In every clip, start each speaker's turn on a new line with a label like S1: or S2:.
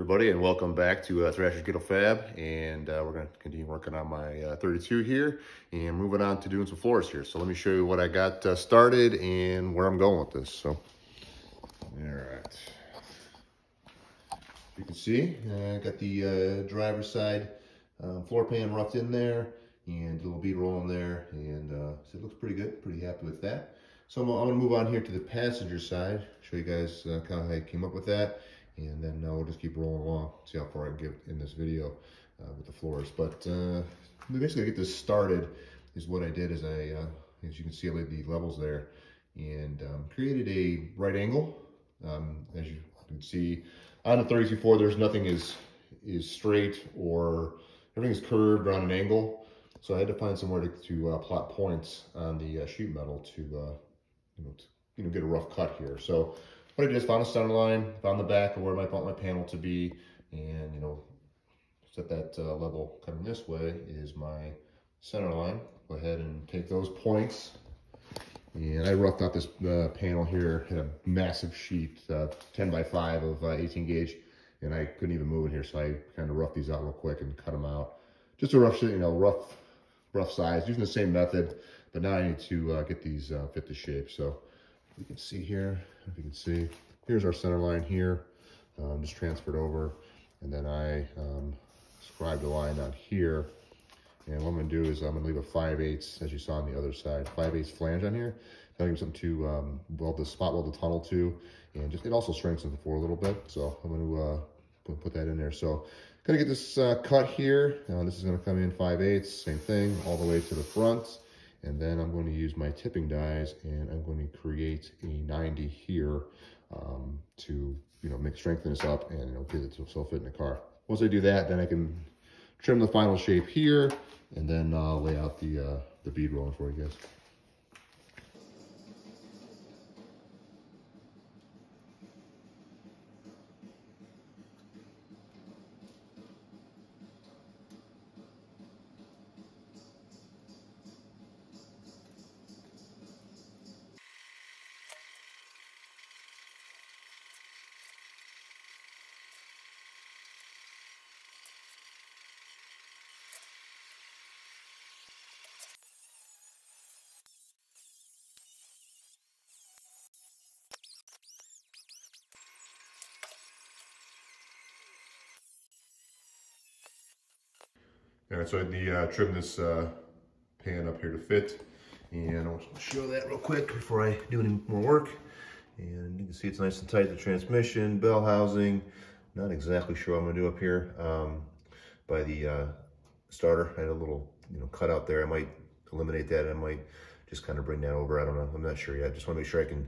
S1: Everybody, and welcome back to Thrasher's Ghetto Fab, and we're going to continue working on my 32 here and moving on to doing some floors here. So let me show you what I got started and where I'm going with this. So, all right, you can see I got the driver's side floor pan roughed in there and a little bead roll in there, and so it looks pretty good. Pretty happy with that. So I'm going to move on here to the passenger side, show you guys kind of how I came up with that. And then we'll just keep rolling along, see how far I can get in this video with the floors. But basically to get this started is what I did is I, as you can see, I laid the levels there and created a right angle. As you can see, on the 32-4, there's nothing is straight, or everything is curved or on an angle. So I had to find somewhere to plot points on the sheet metal to get a rough cut here. So what I did is found a center line, found the back of where I want my panel to be, and set that level coming this way is my center line. Go ahead and take those points, and I roughed out this panel here in a massive sheet, 10 by 5 of 18 gauge, and I couldn't even move it here, so I kind of roughed these out real quick and cut them out. Just a rough, rough size, using the same method, but now I need to get these fit the shape. So you can see here, if you can see, here's our center line here, just transferred over, and then I scribed a line on here, and what I'm going to do is I'm going to leave a 5/8, as you saw on the other side, 5/8 flange on here. I'll give something to spot weld the tunnel to, and just it also strengthens the floor a little bit, so I'm going to put that in there. So going to get this cut here. This is going to come in 5/8, same thing, all the way to the front. And then I'm going to use my tipping dies, and I'm going to create a 90 here to strengthen this up and get it to so fit in the car. Once I do that, then I can trim the final shape here, and then lay out the bead rolling for you guys. All right, so I trimmed this pan up here to fit, and I'll show that real quick before I do any more work. And you can see it's nice and tight, the transmission, bell housing. Not exactly sure what I'm gonna do up here. By the starter, I had a little cut out there. I might eliminate that. I might just kind of bring that over. I don't know, I'm not sure yet. Just wanna make sure I can,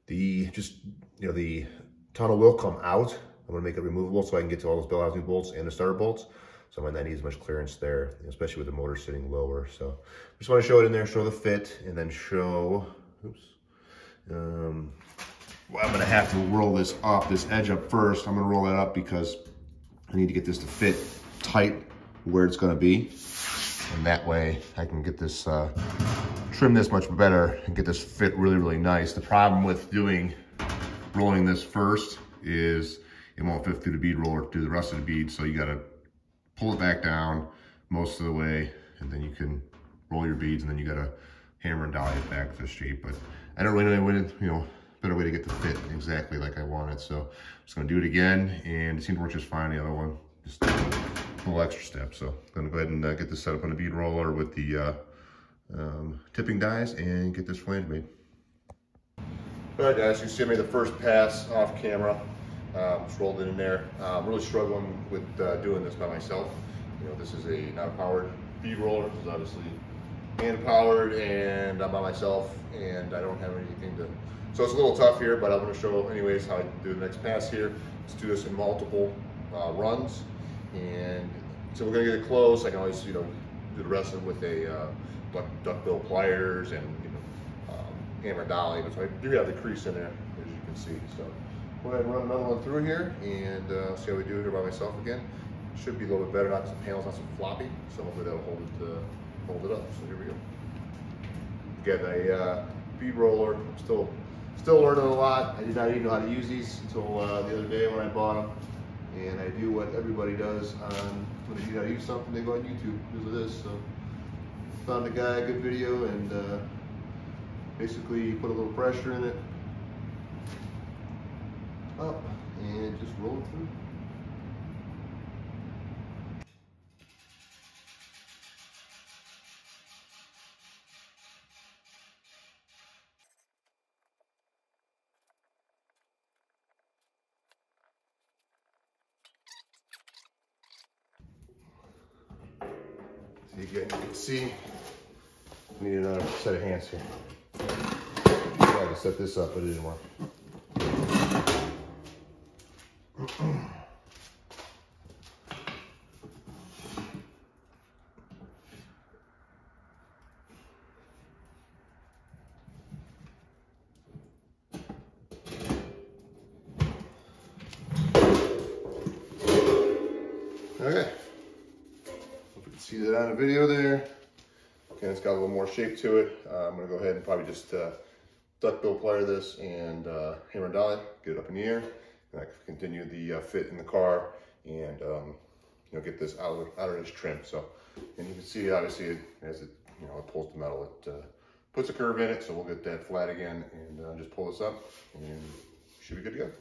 S1: the tunnel will come out. I'm gonna make it removable so I can get to all those bell housing bolts and the starter bolts. So I might not need as much clearance there, especially with the motor sitting lower. So I just want to show it in there, show the fit, and then show, well, I'm gonna have to roll this up, this edge up first. I'm gonna roll that up because I need to get this to fit tight where it's gonna be. And that way I can get this, trim this much better and get this fit really, really nice. The problem with rolling this first is it won't fit through the bead roller through the rest of the bead, so you gotta pull it back down most of the way, and then you can roll your beads, and then you gotta hammer and dolly it back to the shape. But I don't really know better way to get the fit exactly like I want it. So I'm just gonna do it again, and it seemed to work just fine. The other one, just a little extra step. So I'm gonna go ahead and get this set up on the bead roller with the tipping dies and get this flange made. All right, guys, you see I made the first pass off camera. Just rolled it in there. I'm really struggling with doing this by myself. This is not a powered bead roller. This is obviously hand powered, and I'm by myself, and I don't have anything to. So it's a little tough here, but I'm going to show anyways how I do the next pass here. Let's do this in multiple runs, and so we're going to get it close. I can always do the rest of it with a duckbill pliers and hammer dolly. But so I do have the crease in there, as you can see. So go ahead and run another one through here, and see how we do here by myself again. Should be a little bit better, not because the panel's not so floppy, so hopefully that'll hold it up. So here we go. Again, a bead roller. I'm still learning a lot. I did not even know how to use these until the other day when I bought them. and I do what everybody does on when they need to use something. They go on YouTube because of this. So found a guy, a good video, and basically you put a little pressure in it, up, and just roll it through. So you can see, I need another set of hands here. I tried to set this up, but it didn't work. Okay, if you can see that on the video there. Okay, it's got a little more shape to it. I'm gonna go ahead and probably just duckbill plier this and hammer and dolly, get it up in the air, and I can continue the fit in the car and you know, get this out of this trim. So, and you can see obviously as it, you know, it pulls the metal, it puts a curve in it. So we'll get that flat again and just pull this up, and should be good to go.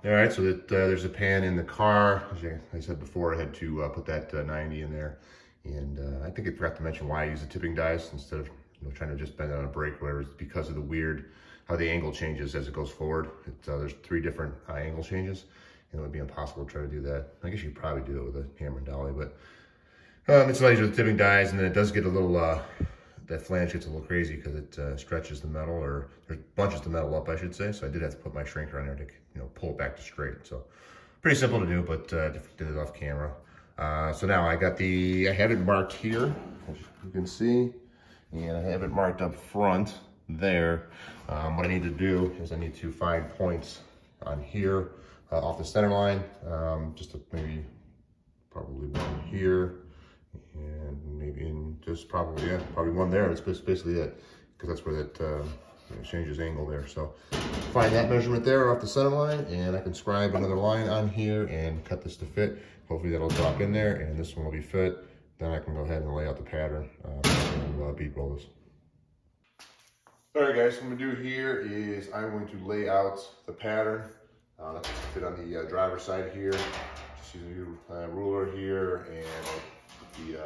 S1: All right, so that there's a pan in the car. As I said before, I had to put that 90 in there. And I think I forgot to mention why I use the tipping dies instead of, you know, trying to just bend it on a brake or whatever. It's because of the weird, how the angle changes as it goes forward. There's 3 different angle changes, and it would be impossible to try to do that. I guess you could probably do it with a hammer and dolly, but it's a lot easier with tipping dies, and then it does get a little, that flange gets a little crazy because it stretches the metal, or bunches the metal up, I should say. So I did have to put my shrinker on there to, you know, pull it back to straight. So pretty simple to do, but did it off camera. So now I have it marked here, as you can see, and I have it marked up front there. What I need to do is I need to find points on here off the center line, just to maybe probably one here, and maybe in just probably one there. It's basically it, because that's where that changes angle there. So find that measurement there off the center line, and I can scribe another line on here and cut this to fit. Hopefully that'll drop in there, and this one will be fit. Then I can go ahead and lay out the pattern and bead roll this. All right, guys, what I'm gonna do here is I'm going to lay out the pattern. Let's fit on the driver's side here. Just use a ruler here and the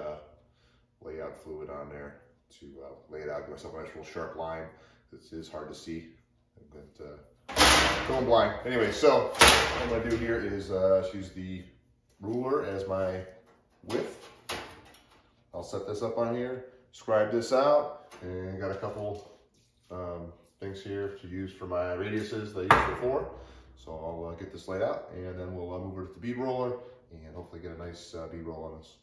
S1: layout fluid on there to lay it out. Give myself a nice real sharp line. This is hard to see. Going blind. Anyway, so what I'm gonna do here is use the ruler as my width. I'll set this up on here, scribe this out, and got a couple things here to use for my radiuses that I used before. So I'll get this laid out, and then we'll move over to the bead roller and hopefully get a nice bead roll on this.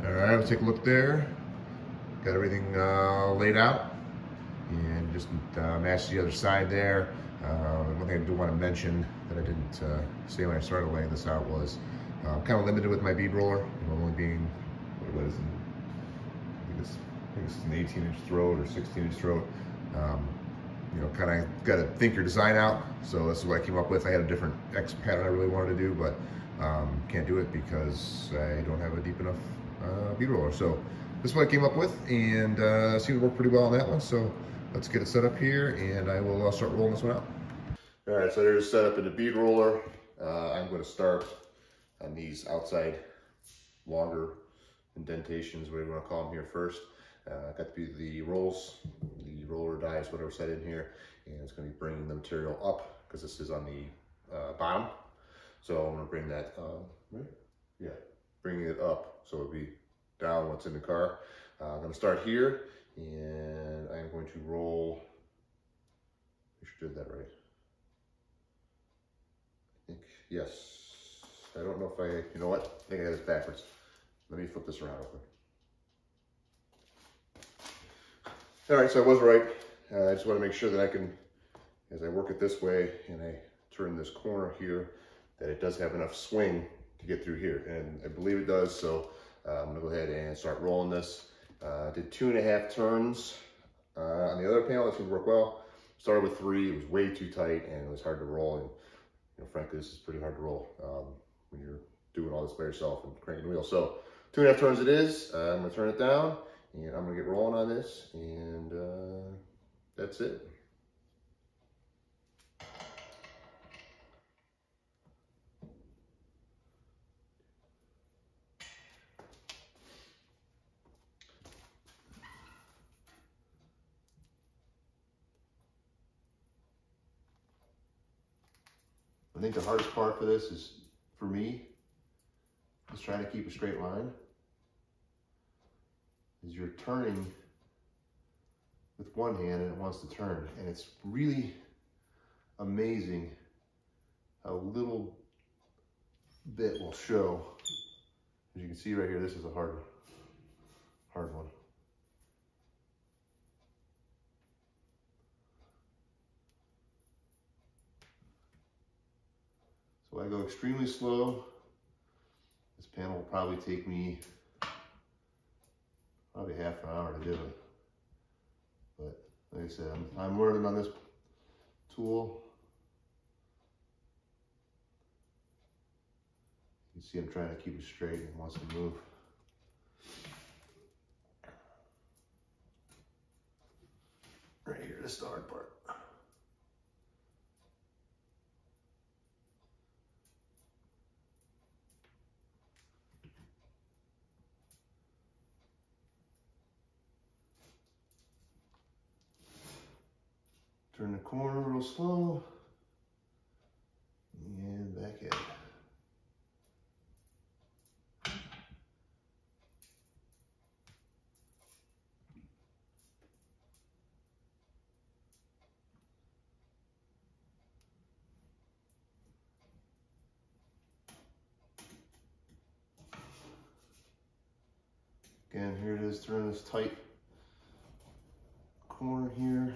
S1: All right, let's take a look there. Got everything laid out, and just match the other side there. One thing I do want to mention that I didn't say when I started laying this out was I'm kind of limited with my bead roller. Only being, what is it? I think it's an 18-inch throat or 16-inch throat. You know, kind of got to think your design out. So this is what I came up with. I had a different X pattern I really wanted to do, but can't do it because I don't have a deep enough bead roller. So this is what I came up with, and seemed to work pretty well on that one. So let's get it set up here, and I will start rolling this one out. All right, so there's set up in the bead roller. I'm going to start on these outside longer indentations, whatever you want to call them here first. Got the rolls, the roller dies, whatever set in here, and it's going to be bringing the material up because this is on the bottom. So I'm going to bring that, bringing it up so it'll be down what's in the car. I'm going to start here, and I'm going to roll. I should do that right. I think, yes. I don't know if you know what? I think I got this backwards. Let me flip this around real quick. All right, so I was right. I just want to make sure that I can, as I work it this way and I turn this corner here, that it does have enough swing to get through here. And I believe it does, so I'm gonna go ahead and start rolling this. Did 2.5 turns on the other panel. That seemed to work well. Started with 3, it was way too tight and it was hard to roll. And you know, frankly, this is pretty hard to roll when you're doing all this by yourself and cranking the wheel. So 2.5 turns it is. I'm gonna turn it down and I'm gonna get rolling on this, and that's it. I think the hardest part for this is, for me, is trying to keep a straight line. Is you're turning with one hand and it wants to turn. And it's really amazing how little bit will show. As you can see right here, this is a hard one. So I go extremely slow. This panel will probably take me probably half an hour to do it. But like I said, I'm learning on this tool. You can see I'm trying to keep it straight and it wants to move. Right here, this is the hard part. Turn the corner real slow, and back at it. Again, here it is, turn this tight corner here.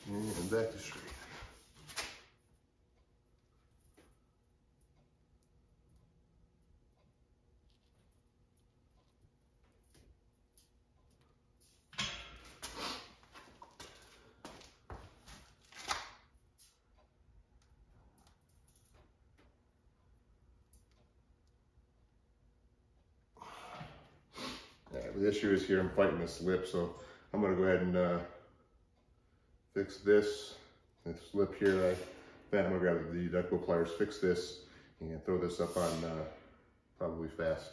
S1: And back to straight. All right, the issue is here, I'm fighting this lip, so I'm gonna go ahead and fix this lip here. Then I'm gonna grab the duckbill pliers, fix this, and throw this up on probably fast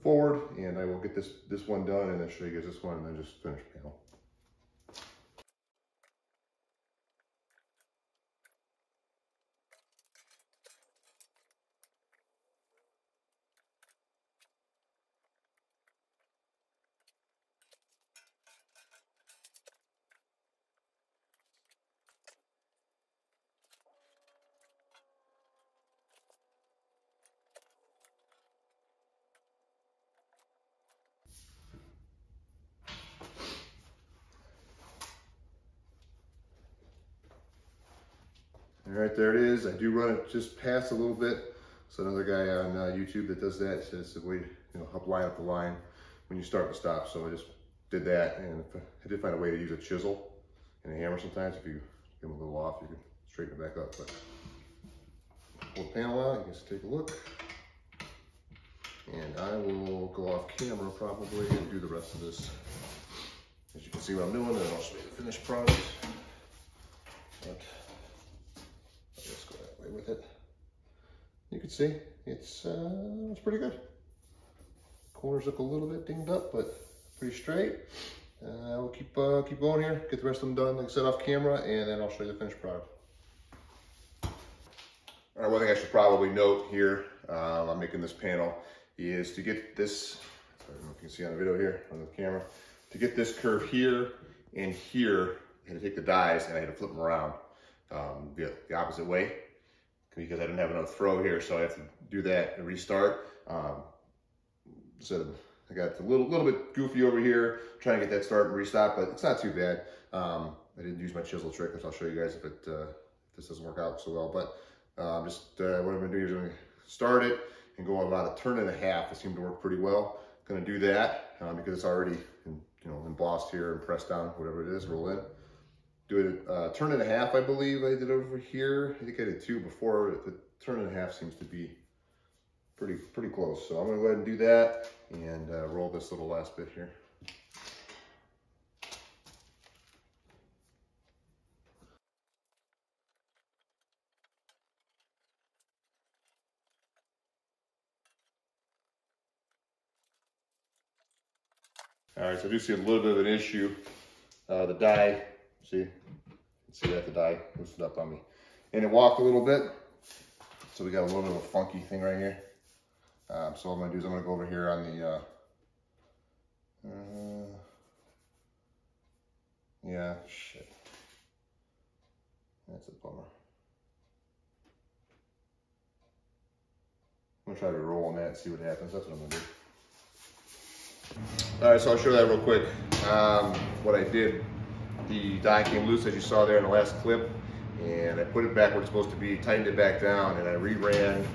S1: forward, and I will get this one done, and then show you guys this one, and then just finish panel. All right, there it is. I do run it just past a little bit. So another guy on YouTube that does that says the way, you know, help line up the line when you start and stop. So I just did that, and I did find a way to use a chisel and a hammer sometimes. If you get them a little off, you can straighten it back up. But pull the panel out, you guys take a look. And I will go off camera probably and do the rest of this. As you can see what I'm doing, and I'll show you the finished product. But let's go that way with it. You can see it's pretty good. Corners look a little bit dinged up, but pretty straight. We'll keep going here, get the rest of them done, like I said, off camera, and then I'll show you the finished product. All right, one thing I should probably note here, I'm making this panel, is to get this, I don't know if you can see on the video here, on the camera, to get this curve here and here, I had to take the dies and I had to flip them around the opposite way because I didn't have enough throw here, so I have to do that and restart. So I got a little bit goofy over here, trying to get that start and restart, but it's not too bad. I didn't use my chisel trick, which I'll show you guys if this doesn't work out so well. But what I'm gonna do is I'm gonna start it and go about a turn and a half. It seemed to work pretty well. Gonna do that because it's already embossed here and pressed down, whatever it is, roll in. Do it a turn and a half, I believe I did over here. I think I did 2 before. The turn and a half seems to be pretty close. So I'm gonna go ahead and do that and roll this little last bit here. All right, so I do see a little bit of an issue. The die, see that the die lifted up on me. And it walked a little bit. So we got a little bit of a funky thing right here. So what I'm gonna do is I'm gonna go over here on the, yeah, shit. That's a bummer. I'm gonna try to roll on that and see what happens. That's what I'm gonna do. All right, so I'll show that real quick. What I did, the die came loose as you saw there in the last clip, and I put it back where it's supposed to be, tightened it back down, and I reran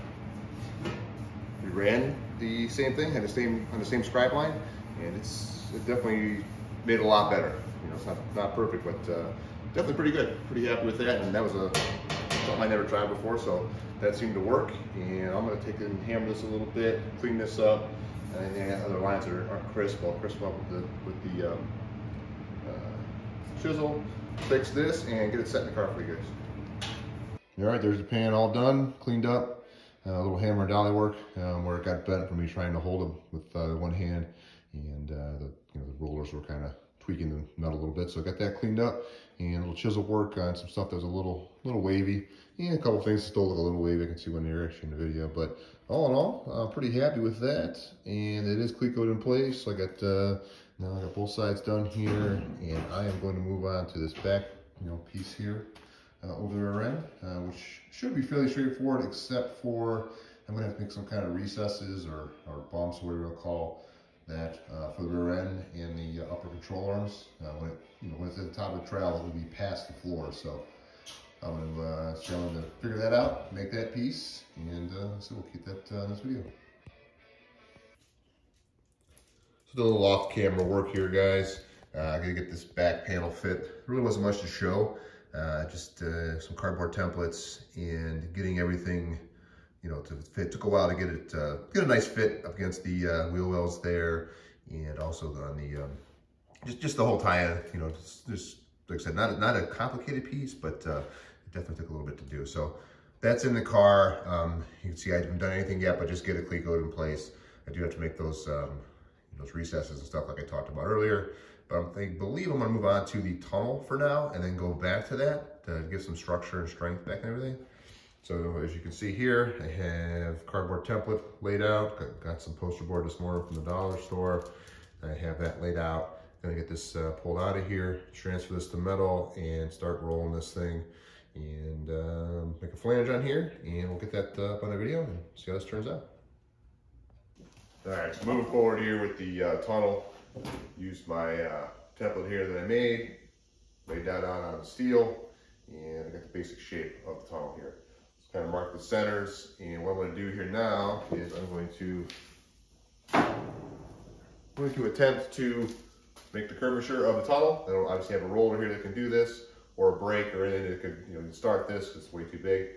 S1: the same thing on the same scribe line, and it definitely made it a lot better. It's not perfect, but definitely pretty good. Pretty happy with that, and that was something I never tried before, so that seemed to work. And I'm gonna take and hammer this a little bit, clean this up. And the other lines aren't crisp. I'll crisp up with the chisel, fix this, and get it set in the car for you guys. All right, there's the pan all done, cleaned up. A little hammer and dolly work where it got bent from me trying to hold them with one hand, and the rollers were kind of tweaking the nut a little bit. So I got that cleaned up, and a little chisel work on some stuff that was a little wavy, and a couple things still look a little wavy. I can see when they're actually in the video, but all in all, I'm pretty happy with that. And it is cleat-coated in place. So I got now I got both sides done here, and I am going to move on to this back piece here over the rear end, which should be fairly straightforward, except for I'm going to have to make some kind of recesses or bumps, whatever you'll call that, for the rear end and the upper control arms. When it's at the top of the trowel, it will be past the floor. So I'm going to figure that out, make that piece, and so we'll keep that in this video. So the little off-camera work here, guys. I got to get this back panel fit. Really wasn't much to show. Just some cardboard templates and getting everything, to fit. Took a while to get a nice fit up against the wheel wells there, and also on the just the whole tie-in. Just like I said, not a complicated piece, but it definitely took a little bit to do. So that's in the car. You can see I haven't done anything yet, but just get a cleat coat in place. I do have to make those recesses and stuff like I talked about earlier. But I believe I'm gonna move on to the tunnel for now and then go back to that to give some structure and strength back and everything. So as you can see here, I have cardboard template laid out. Got some poster board this morning from the dollar store. I have that laid out. Gonna get this pulled out of here, transfer this to metal, and start rolling this thing. And make a flange on here, and we'll get that up on the video and see how this turns out. All right, so moving forward here with the tunnel, used my template here that I made, laid that out on the steel, and I got the basic shape of the tunnel here. Just kind of mark the centers, and what I'm going to do here now is I'm going to attempt to make the curvature of the tunnel. I don't obviously have a roller here that can do this, or a brake or anything that could start this. It's way too big.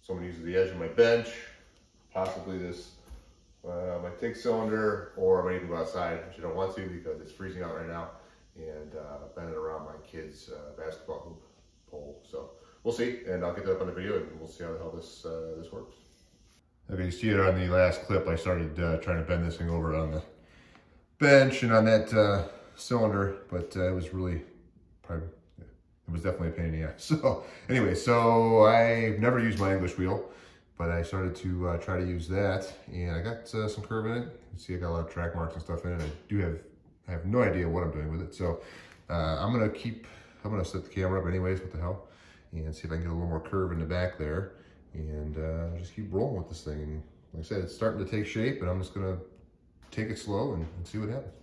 S1: I'm gonna use the edge of my bench, possibly this my TIG cylinder, or I might even go outside, which I don't want to because it's freezing out right now, and bend it around my kid's basketball hoop pole. So we'll see, and I'll get that up on the video, and we'll see how the hell this works. Okay, you see it on the last clip. I started trying to bend this thing over on the bench and on that cylinder, but it was really probably, it was definitely a pain in the ass. So anyway, so I've never used my English wheel, but I started to try to use that, and I got some curve in it. You can see I got a lot of track marks and stuff in it. I have no idea what I'm doing with it. So I'm gonna set the camera up anyways, what the hell, and see if I can get a little more curve in the back there, and just keep rolling with this thing. And like I said, it's starting to take shape, and I'm just gonna take it slow and see what happens.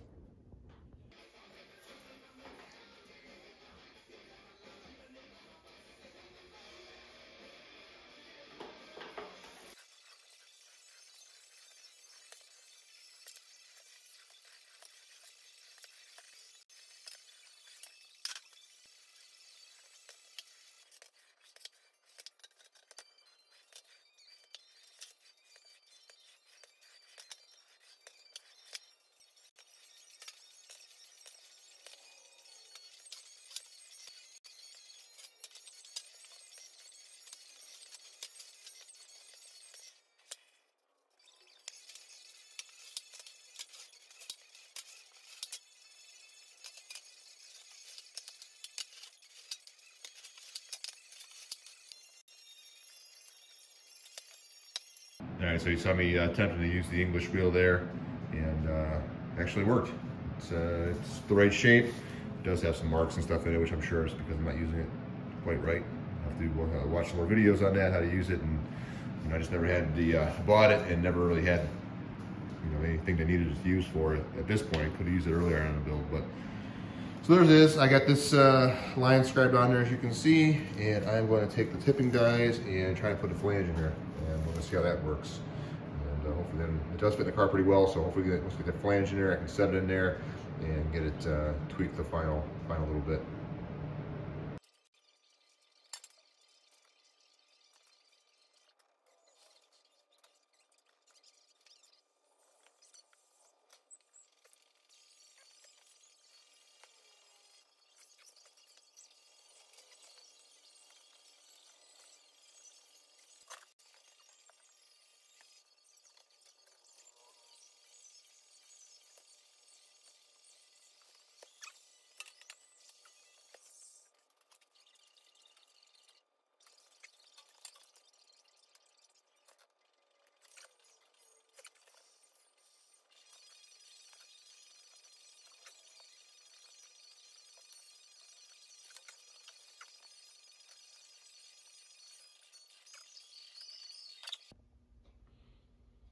S1: All right, so you saw me attempting to use the English wheel there, and actually worked. It's the right shape. It does have some marks and stuff in it, which I'm sure is because I'm not using it quite right. I have to watch some more videos on that, how to use it, and I just never had bought it and never really had anything that needed to use for it at this point. Could have used it earlier on the build, but so there's this. I got this line scribed on there, as you can see, and I'm going to take the tipping dies and try to put a flange in here, and we're going to see how that works. And hopefully then, it does fit in the car pretty well, so hopefully once we get the flange in there, I can set it in there and get it tweaked the final little bit.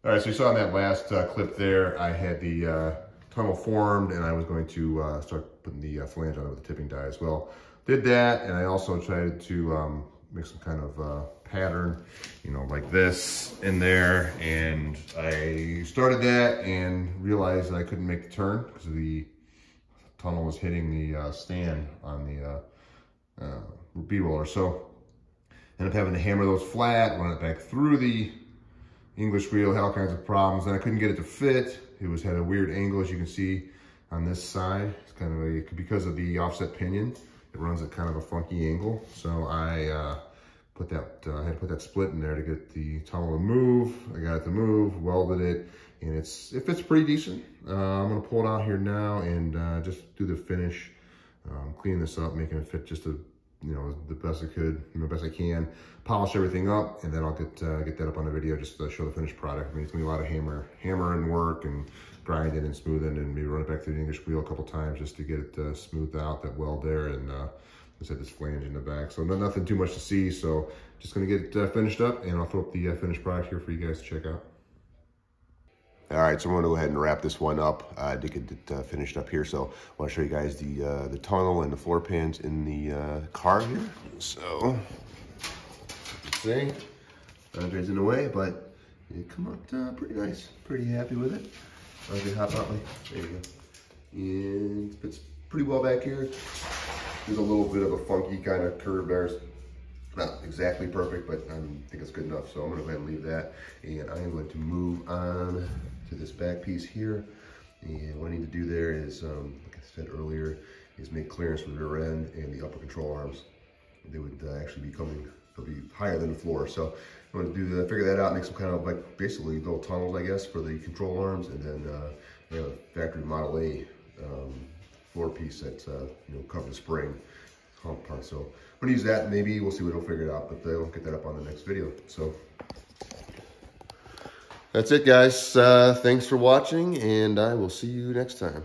S1: All right, so you saw in that last clip there, I had the tunnel formed, and I was going to start putting the flange on it with the tipping die as well. Did that, and I also tried to make some kind of pattern, like this in there, and I started that and realized that I couldn't make the turn because the tunnel was hitting the stand on the B-roller. So I ended up having to hammer those flat, run it back through the English wheel, had all kinds of problems, and I couldn't get it to fit. It had a weird angle, as you can see on this side. It's kind of because of the offset pinion, it runs at kind of a funky angle. So I I had to put that split in there to get the tunnel to move. I got it to move, welded it, and it fits pretty decent. I'm gonna pull it out here now and just do the finish, clean this up, making it fit just the best I could, the best I can, polish everything up, and then I'll get that up on the video just to show the finished product. I mean, it's gonna be a lot of hammering work and grinding and smoothing, and maybe run it back through the English wheel a couple times just to get it smoothed out, that weld there, and let's say this flange in the back. So nothing too much to see, so just gonna get it finished up, and I'll throw up the finished product here for you guys to check out. All right, so I'm gonna go ahead and wrap this one up to get it finished up here. So I wanna show you guys the tunnel and the floor pans in the car here. So, see, Andre's in the way, but it come out pretty nice. Pretty happy with it. I'll just hop out, there you go. And it fits pretty well back here. There's a little bit of a funky kind of curve there. Not exactly perfect, but I think it's good enough. So I'm gonna go ahead and leave that. And I am going to move on to this back piece here. And what I need to do there is, like I said earlier, is make clearance from the rear end and the upper control arms. They would actually be coming, they'll be higher than the floor. So I'm gonna do that, figure that out, make some kind of like basically little tunnels, I guess, for the control arms, and then they have a factory Model A floor piece that cover the spring hump part. So I'm gonna use that. Maybe we'll see what it'll figure it out, but they'll get that up on the next video. So that's it, guys. Thanks for watching, and I will see you next time.